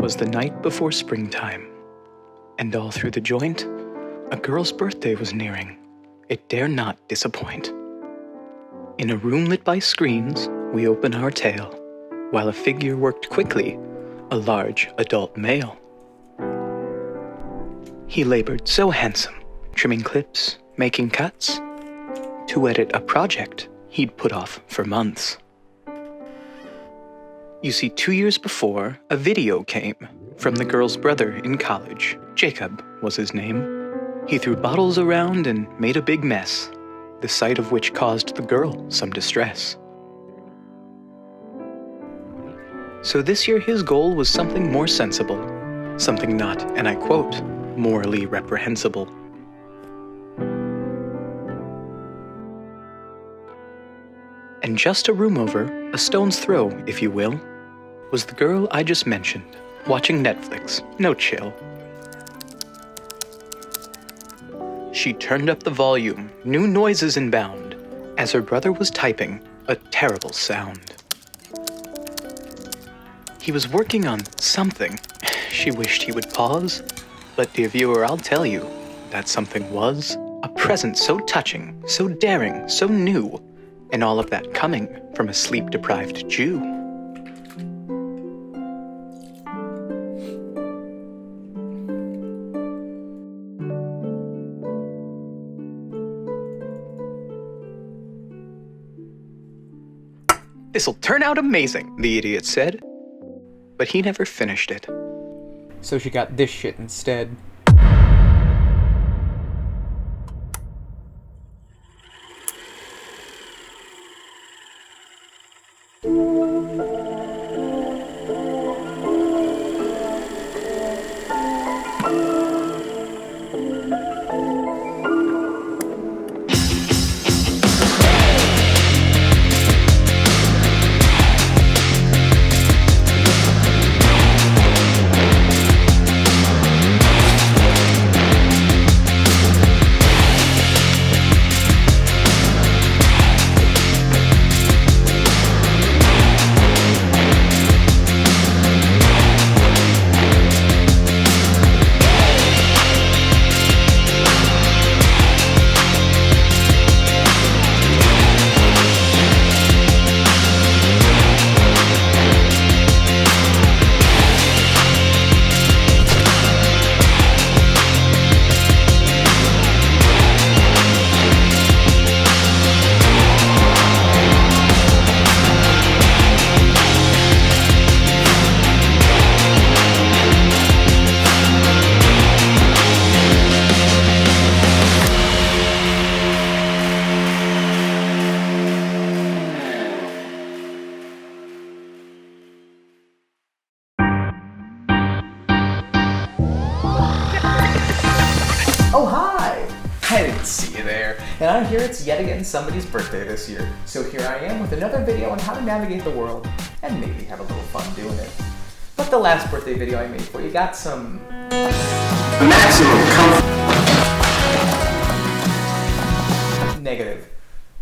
'Twas the night before springtime, and all through the joint, a girl's birthday was nearing. It dare not disappoint. In a room lit by screens, we open our tale, while a figure worked quickly, a large adult male. He labored so handsome, trimming clips, making cuts, to edit a project he'd put off for months. You see, 2 years before, a video came from the girl's brother in college. Jacob was his name. He threw bottles around and made a big mess, the sight of which caused the girl some distress. So this year his goal was something more sensible, something not, and I quote, morally reprehensible. And just a room over, a stone's throw, if you will, was the girl I just mentioned, watching Netflix, no chill. She turned up the volume, new noises inbound, as her brother was typing a terrible sound. He was working on something. She wished he would pause, but dear viewer, I'll tell you, that something was a present so touching, so daring, so new, and all of that coming from a sleep-deprived Jew. "This'll turn out amazing," the idiot said. But he never finished it. So she got this shit instead. Oh, hi! I didn't see you there, and I hear it's yet again somebody's birthday this year. So here I am with another video on how to navigate the world, and maybe have a little fun doing it. But the last birthday video I made for you got some maximum comfort. Negative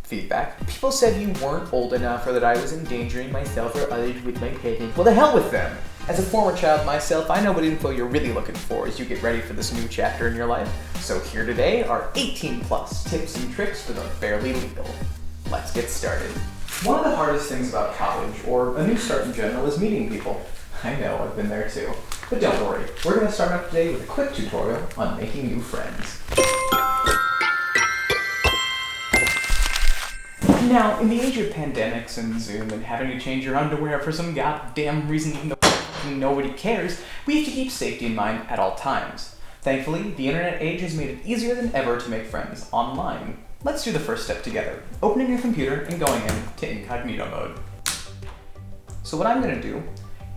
feedback. People said you weren't old enough, or that I was endangering myself or others with my painting. Well, the hell with them! As a former child myself, I know what info you're really looking for as you get ready for this new chapter in your life. So here today are 18+ tips and tricks for the barely legal. Let's get started. One of the hardest things about college, or a new start in general, is meeting people. I know, I've been there too. But don't worry, we're going to start out today with a quick tutorial on making new friends. Now, in the age of pandemics and Zoom and having to change your underwear for some goddamn reason even though nobody cares, we have to keep safety in mind at all times. Thankfully, the internet age has made it easier than ever to make friends online. Let's do the first step together, opening your computer and going into incognito mode. So what I'm going to do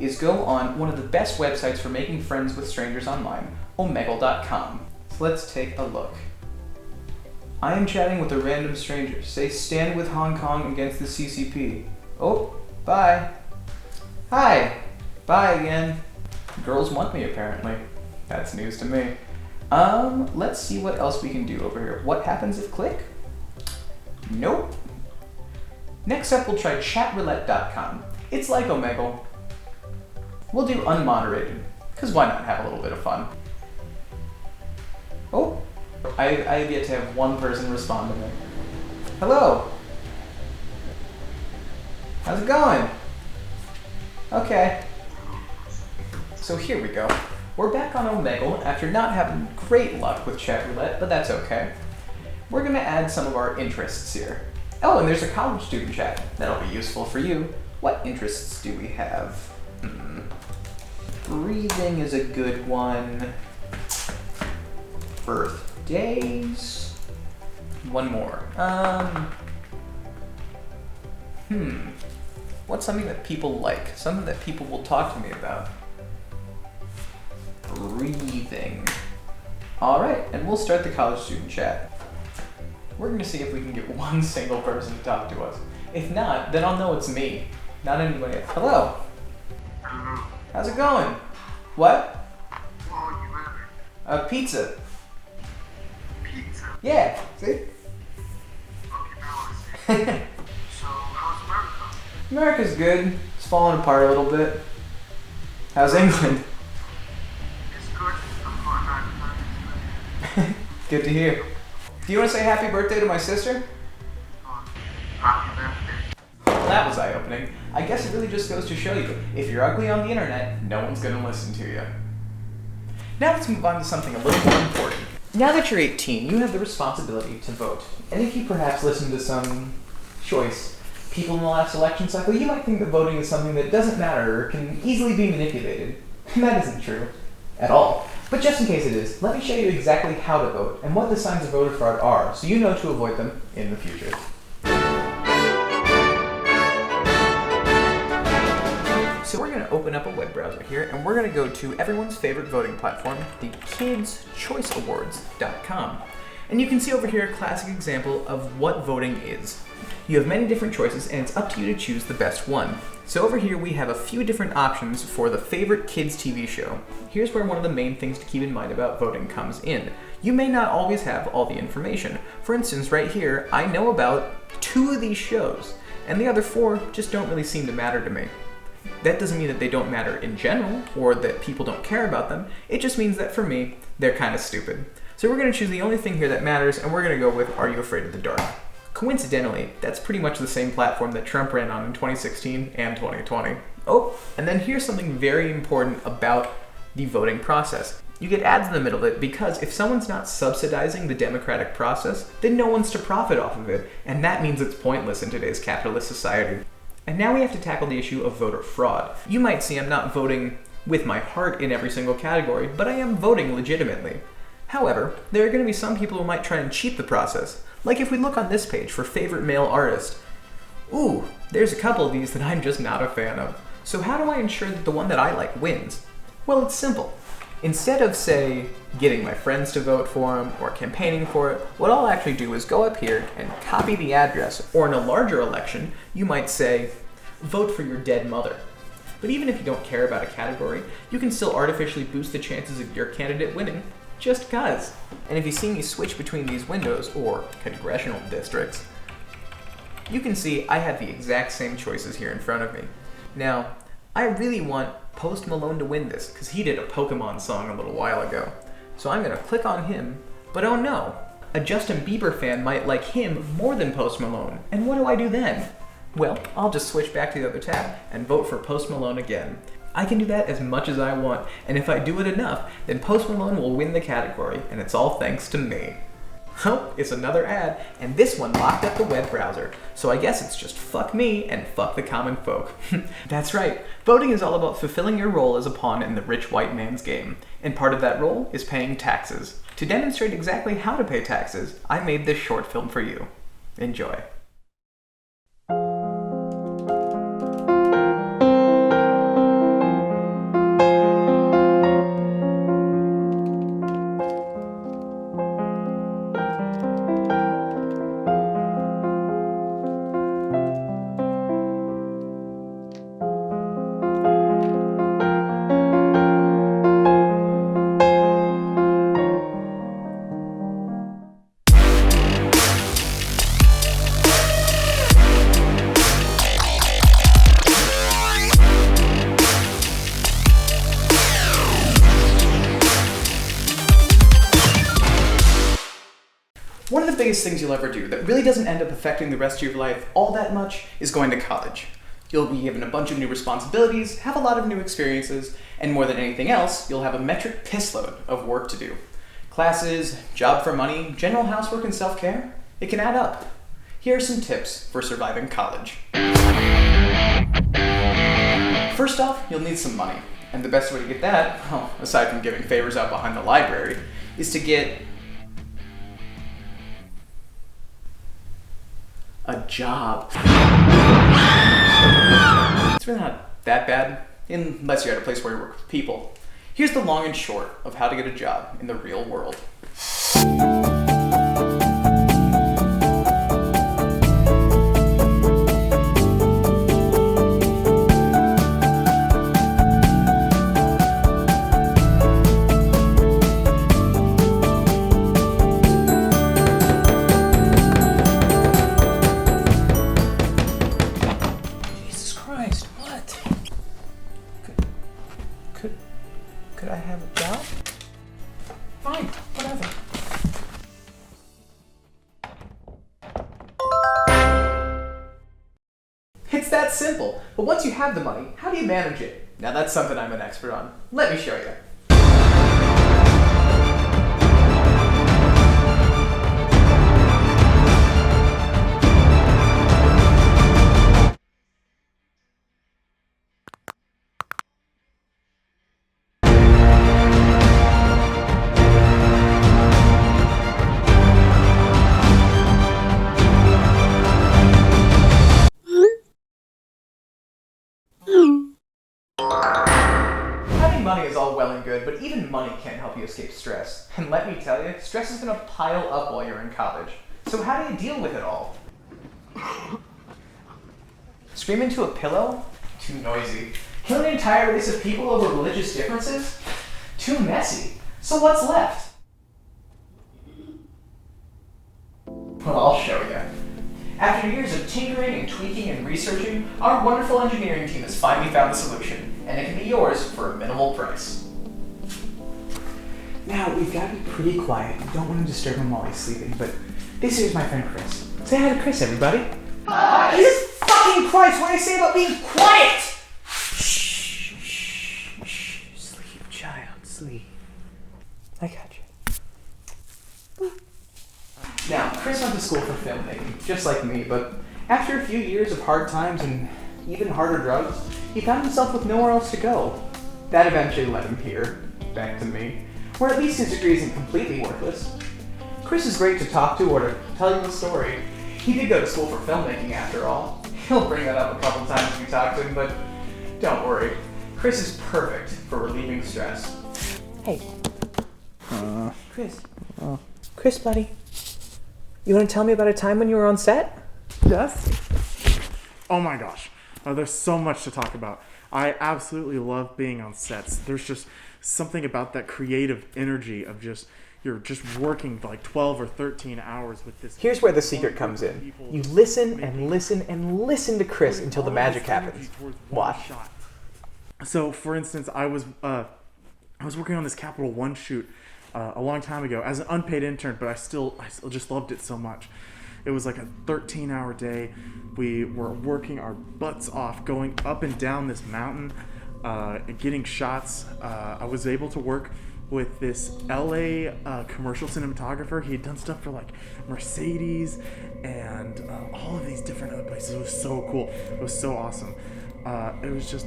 is go on one of the best websites for making friends with strangers online, omegle.com. So let's take a look. I am chatting with a random stranger. Say stand with Hong Kong against the CCP. Oh, bye. Hi. Bye again. Girls want me apparently. That's news to me. Let's see what else we can do over here. What happens if click? Nope. Next up we'll try chatroulette.com. It's like Omegle. We'll do unmoderated. Because why not have a little bit of fun? Oh, I have yet to have one person respond to me. Hello. How's it going? Okay. So here we go. We're back on Omegle after not having great luck with chat roulette, but that's okay. We're going to add some of our interests here. Oh, and there's a college student chat. That'll be useful for you. What interests do we have? Breathing is a good one. Birthdays. One more. What's something that people like? Something that people will talk to me about? Breathing. Alright, and we'll start the college student chat. We're going to see if we can get one single person to talk to us. If not, then I'll know it's me, not anybody else. Hello. Hello. How's it going? What? What are you having? Pizza. Pizza? Yeah, see? Okay, now I see. So, how's America? America's good. It's falling apart a little bit. How's England? It's good. I'm not planning. Good to hear. Do you want to say happy birthday to my sister? Happy birthday. Well, that was eye-opening. I guess it really just goes to show you, if you're ugly on the internet, no one's going to listen to you. Now let's move on to something a little more important. Now that you're 18, you have the responsibility to vote. And if you perhaps listen to some choice people in the last election cycle, you might think that voting is something that doesn't matter or can easily be manipulated. And that isn't true at all. But just in case it is, let me show you exactly how to vote and what the signs of voter fraud are, so you know to avoid them in the future. So we're going to open up a web browser here, and we're going to go to everyone's favorite voting platform, the kidschoiceawards.com. And you can see over here a classic example of what voting is. You have many different choices, and it's up to you to choose the best one. So over here we have a few different options for the favorite kids TV show. Here's where one of the main things to keep in mind about voting comes in. You may not always have all the information. For instance, right here, I know about 2 of these shows, and the other 4 just don't really seem to matter to me. That doesn't mean that they don't matter in general, or that people don't care about them. It just means that for me, they're kind of stupid. So we're going to choose the only thing here that matters, and we're going to go with Are You Afraid of the Dark? Coincidentally, that's pretty much the same platform that Trump ran on in 2016 and 2020. Oh, and then here's something very important about the voting process. You get ads in the middle of it because if someone's not subsidizing the democratic process, then no one's to profit off of it, and that means it's pointless in today's capitalist society. And now we have to tackle the issue of voter fraud. You might see I'm not voting with my heart in every single category, but I am voting legitimately. However, there are going to be some people who might try and cheat the process. Like if we look on this page for favorite male artist. Ooh, there's a couple of these that I'm just not a fan of. So how do I ensure that the one that I like wins? Well, it's simple. Instead of, say, getting my friends to vote for him or campaigning for it, what I'll actually do is go up here and copy the address, or in a larger election, you might say, vote for your dead mother. But even if you don't care about a category, you can still artificially boost the chances of your candidate winning, just cuz. And if you see me switch between these windows, or congressional districts, you can see I have the exact same choices here in front of me. Now, I really want Post Malone to win this, because he did a Pokemon song a little while ago. So I'm going to click on him, but oh no, a Justin Bieber fan might like him more than Post Malone, and what do I do then? Well, I'll just switch back to the other tab and vote for Post Malone again. I can do that as much as I want, and if I do it enough, then Post Malone will win the category, and it's all thanks to me. Oh, it's another ad, and this one locked up the web browser, so I guess it's just fuck me and fuck the common folk. That's right, voting is all about fulfilling your role as a pawn in the rich white man's game, and part of that role is paying taxes. To demonstrate exactly how to pay taxes, I made this short film for you. Enjoy. biggest things you'll ever do that really doesn't end up affecting the rest of your life all that much is going to college. You'll be given a bunch of new responsibilities, have a lot of new experiences, and more than anything else, you'll have a metric pissload of work to do. Classes, job for money, general housework and self-care, it can add up. Here are some tips for surviving college. First off, you'll need some money. And the best way to get that, well, aside from giving favors out behind the library, is to get a job. It's really not that bad, unless you're at a place where you work with people. Here's the long and short of how to get a job in the real world. Could I have a job? Fine, whatever. It's that simple. But once you have the money, how do you manage it? Now that's something I'm an expert on. Let me show you. Money is all well and good, but even money can't help you escape stress. And let me tell you, stress is going to pile up while you're in college. So how do you deal with it all? Scream into a pillow? Too noisy. Kill an entire race of people over religious differences? Too messy. So what's left? Well, I'll show you. After years of tinkering and tweaking and researching, our wonderful engineering team has finally found the solution. And it can be yours for a minimal price. Now, we've got to be pretty quiet. We don't want to disturb him while he's sleeping, but this here's my friend Chris. Say hi to Chris, everybody. Hi! Jesus fucking Christ, what did I say about being quiet? Shh, shh, shh. Sleep, child, sleep. I got you. Now, Chris went to school for filmmaking, just like me, but after a few years of hard times and even harder drugs, he found himself with nowhere else to go. That eventually led him here, back to me, where at least his degree isn't completely worthless. Chris is great to talk to or to tell you a story. He did go to school for filmmaking after all. He'll bring that up a couple times if you talk to him, but don't worry. Chris is perfect for relieving stress. Hey. Chris. Chris, buddy. You want to tell me about a time when you were on set? Yes. Oh my gosh. There's so much to talk about. I absolutely love being on sets. There's just something about that creative energy of you're just working like 12 or 13 hours with this. Here's where the secret comes in. You listen and listen and listen to Chris until the magic happens. Watch. So, for instance, I was working on this Capital One shoot a long time ago as an unpaid intern, but I still just loved it so much. It was like a 13-hour day. We were working our butts off, going up and down this mountain, getting shots. I was able to work with this LA commercial cinematographer. He had done stuff for like Mercedes and all of these different other places. It was so cool. It was so awesome. It was just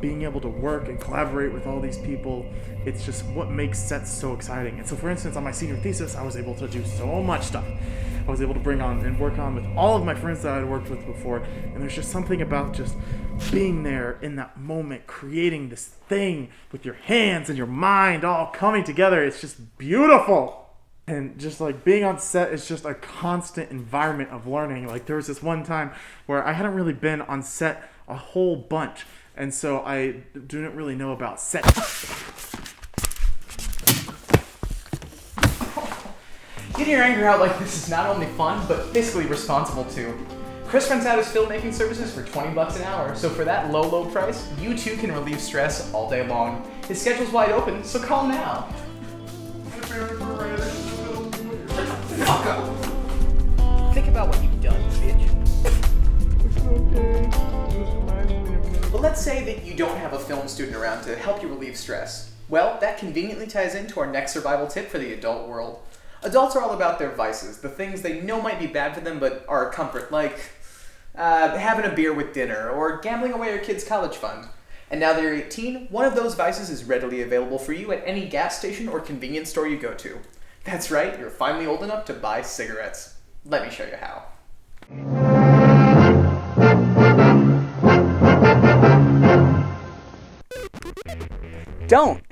being able to work and collaborate with all these people. It's just what makes sets so exciting. And so, for instance, on my senior thesis, I was able to do so much stuff. I was able to bring on and work on with all of my friends that I had worked with before. And there's just something about just being there in that moment, creating this thing with your hands and your mind all coming together. It's just beautiful. And just like being on set is just a constant environment of learning. Like there was this one time where I hadn't really been on set a whole bunch. And so I didn't really know about set. Getting your anger out like this is not only fun, but fiscally responsible too. Chris rents out his filmmaking services for $20 an hour, so for that low price, you too can relieve stress all day long. His schedule's wide open, so call now. Fuck up. let's say that you don't have a film student around to help you relieve stress. Well, that conveniently ties into our next survival tip for the adult world. Adults are all about their vices, the things they know might be bad for them but are a comfort, like having a beer with dinner or gambling away your kid's college fund. And now that you're 18, one of those vices is readily available for you at any gas station or convenience store you go to. That's right, you're finally old enough to buy cigarettes. Let me show you how. Don't!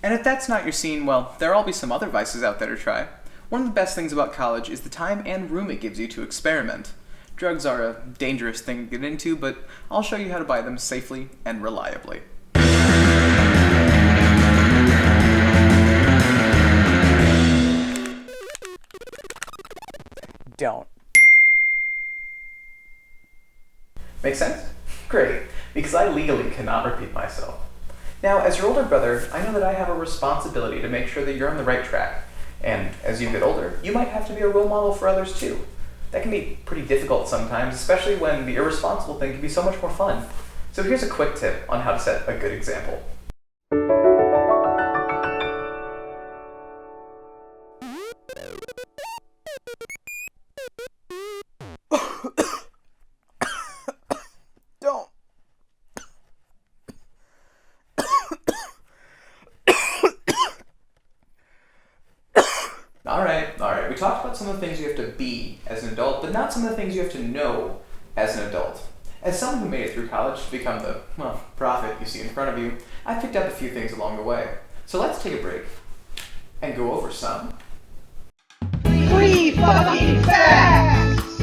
And if that's not your scene, well, there'll be some other vices out there to try. One of the best things about college is the time and room it gives you to experiment. Drugs are a dangerous thing to get into, but I'll show you how to buy them safely and reliably. Don't. Make sense? Great, because I legally cannot repeat myself. Now, as your older brother, I know that I have a responsibility to make sure that you're on the right track. And as you get older, you might have to be a role model for others too. That can be pretty difficult sometimes, especially when the irresponsible thing can be so much more fun. So here's a quick tip on how to set a good example. Don't. Alright, we talked about some of the things you have to be as an adult, but not some of the things you have to know as an adult. As someone who made it through college to become the, prophet you see in front of you, I picked up a few things along the way. So let's take a break and go over some Free fucking facts!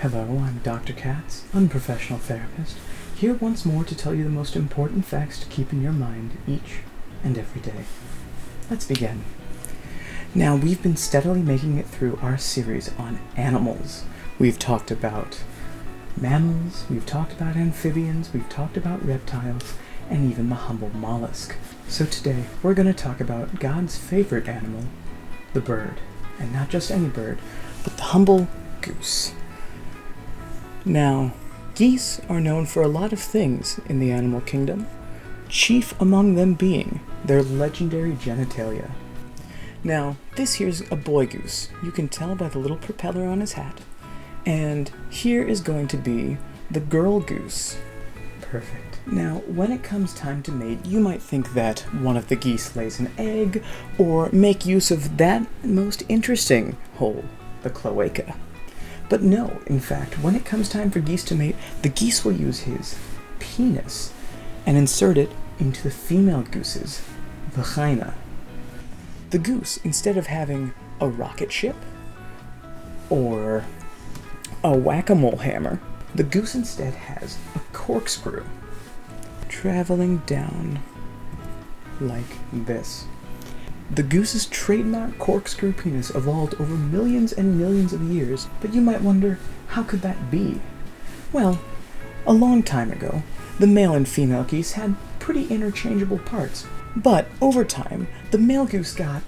Hello, I'm Dr. Katz, unprofessional therapist, here once more to tell you the most important facts to keep in your mind each and every day. Let's begin. Now, we've been steadily making it through our series on animals. We've talked about mammals, we've talked about amphibians, we've talked about reptiles, and even the humble mollusk. So today, we're going to talk about God's favorite animal, the bird. And not just any bird, but the humble goose. Now, geese are known for a lot of things in the animal kingdom, chief among them being their legendary genitalia. Now, this here's a boy goose. You can tell by the little propeller on his hat. And here is going to be the girl goose. Perfect. Now, when it comes time to mate, you might think that one of the geese lays an egg, or make use of that most interesting hole, the cloaca. But no, in fact, when it comes time for geese to mate, the geese will use his penis and insert it into the female goose's vagina. The goose, instead of having a rocket ship or a whack-a-mole hammer, the goose instead has a corkscrew traveling down like this. The goose's trademark corkscrew penis evolved over millions and millions of years, but you might wonder, how could that be? Well, a long time ago, the male and female geese had pretty interchangeable parts, but over time, the male goose got,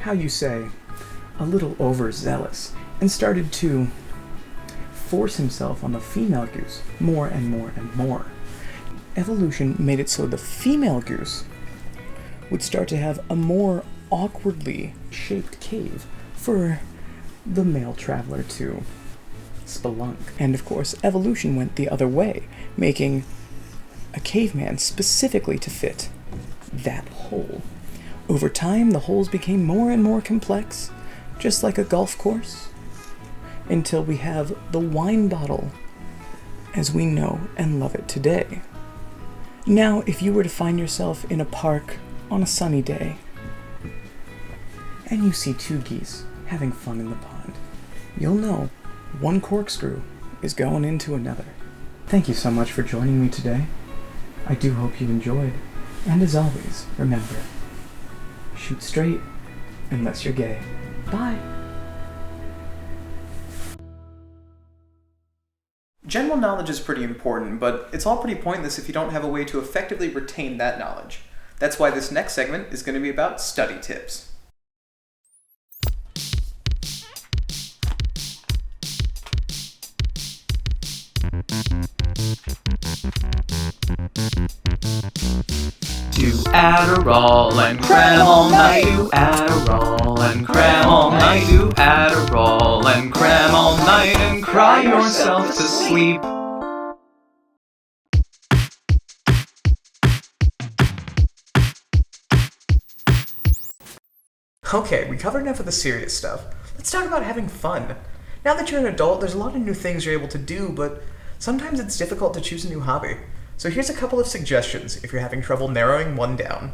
how you say, a little overzealous, and started to force himself on the female goose more and more and more. Evolution made it so the female goose would start to have a more awkwardly shaped cave for the male traveler to spelunk. And of course, evolution went the other way, making a caveman specifically to fit that hole. Over time, the holes became more and more complex, just like a golf course, until we have the wine bottle as we know and love it today. Now, if you were to find yourself in a park on a sunny day, and you see two geese having fun in the pond, you'll know one corkscrew is going into another. Thank you so much for joining me today. I do hope you enjoyed, and as always, remember, shoot straight unless you're gay. Bye! General knowledge is pretty important, but it's all pretty pointless if you don't have a way to effectively retain that knowledge. That's why this next segment is going to be about study tips. Adderall and cram all night. Do Adderall and cram all night. Do Adderall and cram all night and cry yourself to sleep. Okay, we covered enough of the serious stuff. Let's talk about having fun. Now that you're an adult, there's a lot of new things you're able to do, but sometimes it's difficult to choose a new hobby. So here's a couple of suggestions if you're having trouble narrowing one down.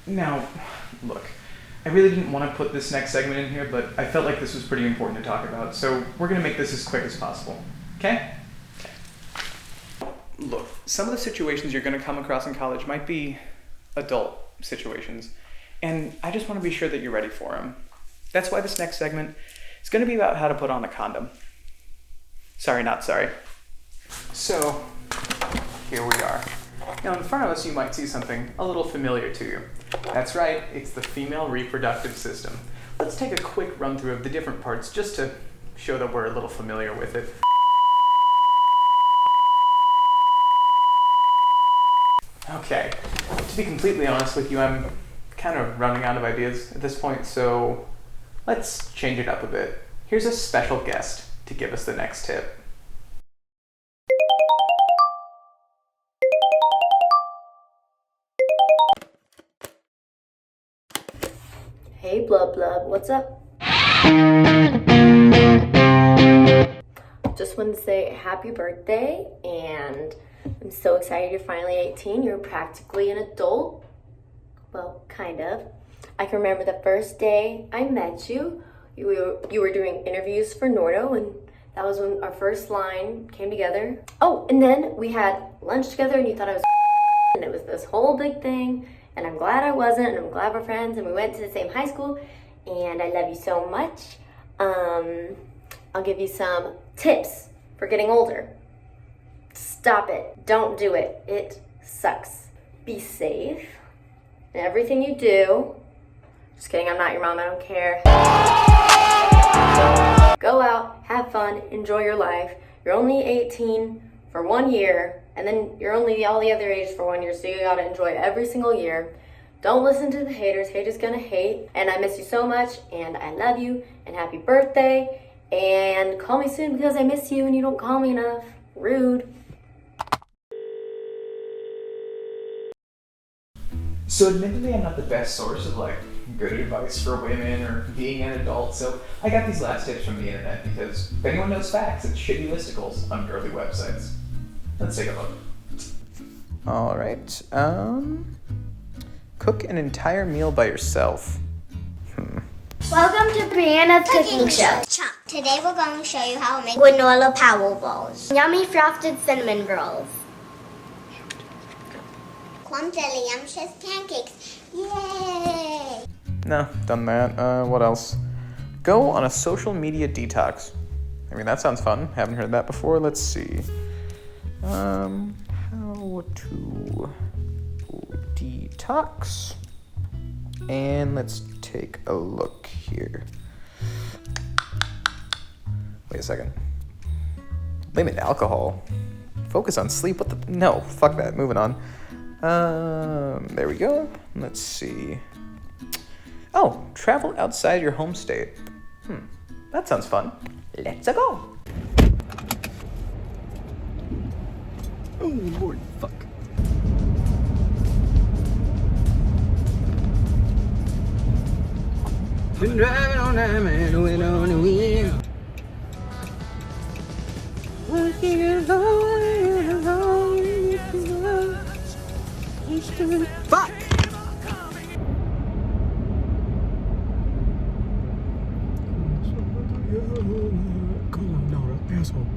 Now, look, I really didn't want to put this next segment in here, but I felt like this was pretty important to talk about, so we're going to make this as quick as possible. Okay? Look, some of the situations you're going to come across in college might be adult situations, and I just want to be sure that you're ready for them. That's why this next segment is going to be about how to put on a condom. Sorry, not sorry. So, here we are. Now in front of us you might see something a little familiar to you. That's right, it's the female reproductive system. Let's take a quick run through of the different parts just to show that we're a little familiar with it. Okay, to be completely honest with you, I'm kind of running out of ideas at this point, so let's change it up a bit. Here's a special guest to give us the next tip. Hey, Blub Blub, what's up? Just wanted to say happy birthday, and I'm so excited you're finally 18. You're practically an adult. Well, kind of. I can remember the first day I met you. You were doing interviews for Nordo, and that was when our first line came together. Oh, and then we had lunch together, and you thought I was and it was this whole big thing, and I'm glad I wasn't, and I'm glad we're friends, and we went to the same high school, and I love you so much. I'll give you some tips for getting older. Stop it. Don't do it. It sucks. Be safe in everything you do. Just kidding, I'm not your mom, I don't care. Go out, have fun, enjoy your life. You're only 18 for 1 year, and then you're only all the other ages for 1 year, so you gotta enjoy every single year. Don't listen to the haters. Haters gonna hate. And I miss you so much, and I love you, and happy birthday. And call me soon because I miss you and you don't call me enough. Rude. So admittedly, I'm not the best source of like good advice for women or being an adult, so I got these last tips from the internet because if anyone knows facts, it's shitty listicles on girly websites. Let's take a look. All right. Cook an entire meal by yourself. Welcome to Brianna's Cooking Show. Today we're going to show you how to make granola power balls. Yummy frosted cinnamon rolls. Plum jelly yumcious pancakes. Yay! No, done that. What else? Go on a social media detox. I mean, that sounds fun. Haven't heard that before. Let's see. How to detox. And let's take a look here. Wait a second. Limit alcohol. Focus on sleep. What the? No, fuck that. Moving on. There we go. Let's see. Oh, travel outside your home state. That sounds fun. Let's go. Oh Lord, fuck. Been driving on that man, went on the wheel. Walking alone, fuck! Come on, no, asshole.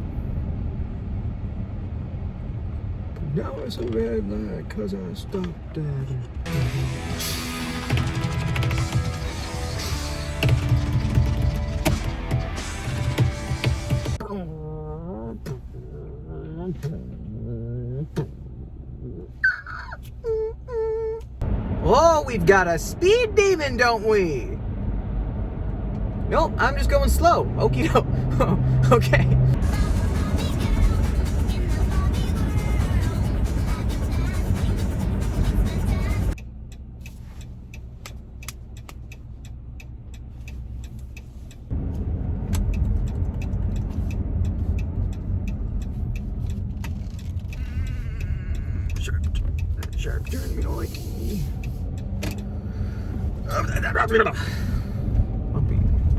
Now it's a red light, cause I stopped at it. Oh, we've got a speed demon, don't we? Nope, I'm just going slow. Okie doke. Okay. Sharp turn, you know, like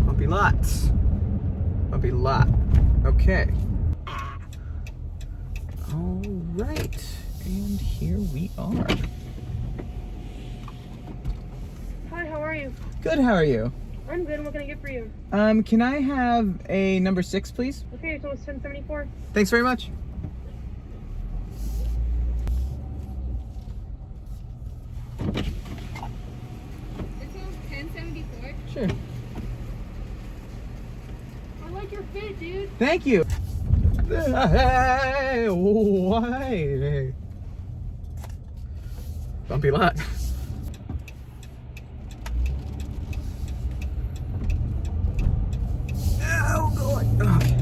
bumpy lots. Bumpy lot. Okay. All right, and here we are. Hi, how are you? Good. How are you? I'm good. What can I get for you? Can I have a number 6, please? Okay, so it's 1074. Thanks very much. This one's 1074. Sure. I like your fit, dude. Thank you. Hey, why? Bumpy lot. Oh, God. Okay.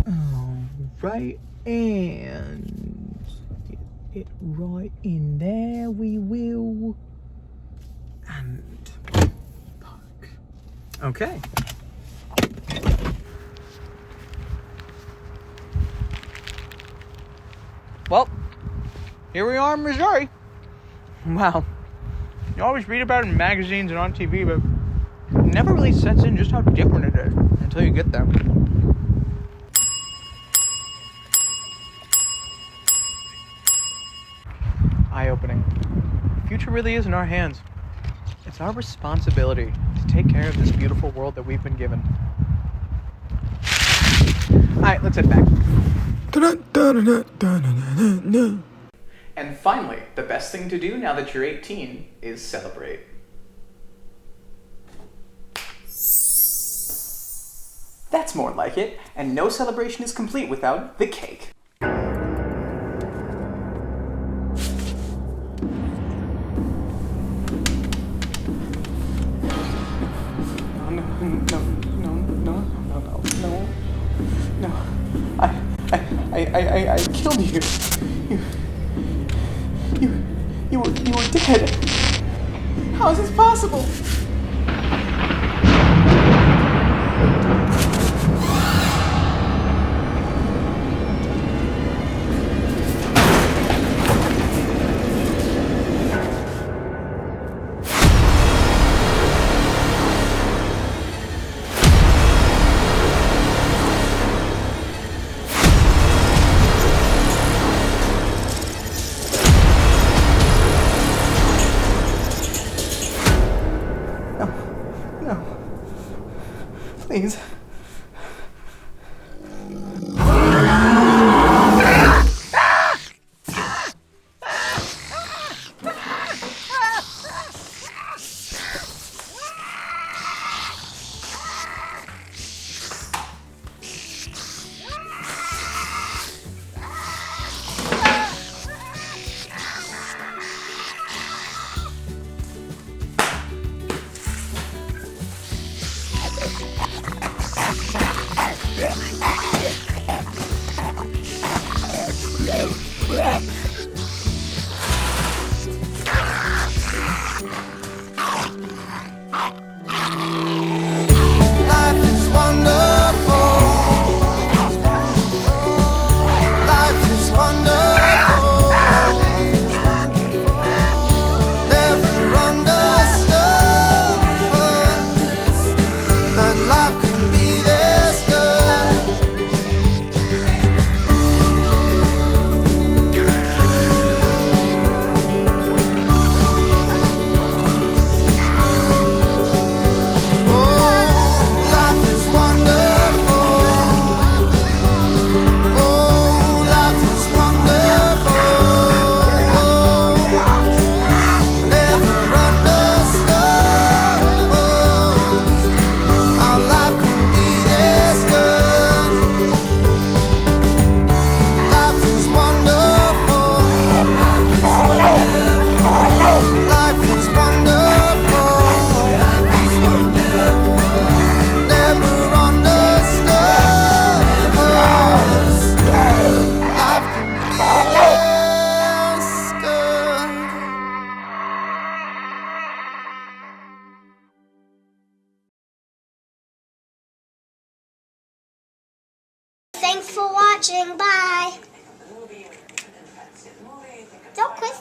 All right, and get it right in there. We will. And park. Okay. Well, here we are in Missouri. Wow. You always read about it in magazines and on TV, but it never really sets in just how different it is until you get there. Eye-opening. The future really is in our hands. It's our responsibility to take care of this beautiful world that we've been given. Alright, let's head back. And finally, the best thing to do now that you're 18 is celebrate. That's more like it, and no celebration is complete without the cake. I killed you. You were dead. How is this possible? Please. Thanks for watching. Bye. Don't quit.